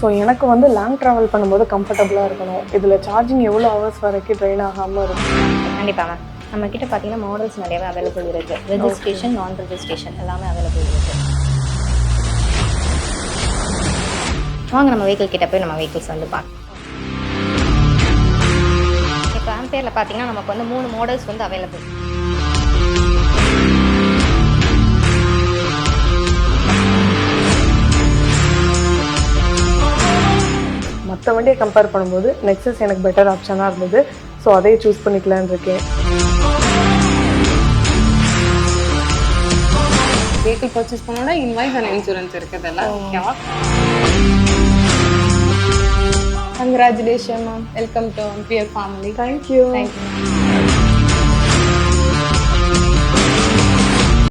So எனக்கு வந்து long travel பண்ணும்போது கம்ஃபர்டபுளாக இருக்கணும். இதில் சார்ஜிங் எவ்வளோ ஹவர்ஸ் வரைக்கும் ட்ரெயின் ஆகாமல் இருக்கும்? கண்டிப்பாக மேம். நம்மக்கிட்ட பார்த்தீங்கன்னா மாடல்ஸ் நிறையவே அவைலபிள் இருக்குது. ரெஜிஸ்ட்ரேஷன், நான் ரெஜிஸ்ட்ரேஷன் எல்லாமே அவைலபிள் இருக்குது. வாங்க நம்ம வெஹிக்கிள் கிட்ட போய் நம்ம வெஹிக்கிள்ஸ் வந்து பார்க்கலாம். இப்போ ஆம்பியரில் பார்த்தீங்கன்னா நமக்கு வந்து 3 மாடல்ஸ் வந்து அவைலபிள். மற்ற வண்டியை கம்பேர் பண்ணும்போது நெக்ஸஸ் எனக்கு பெட்டர் ஆப்ஷனாக இருந்தது. ஸோ அதையே சூஸ் பண்ணிக்கலான்னு இருக்கேன். வெஹிக்கிள் பர்ச்சேஸ் பண்ணோட இன்வாய்ஸ் அண்ட் இன்சூரன்ஸ் இருக்குதுல்ல, ஓகேவா? Congratulations, ma'am. Welcome to MPL family. Thank you. Thank you.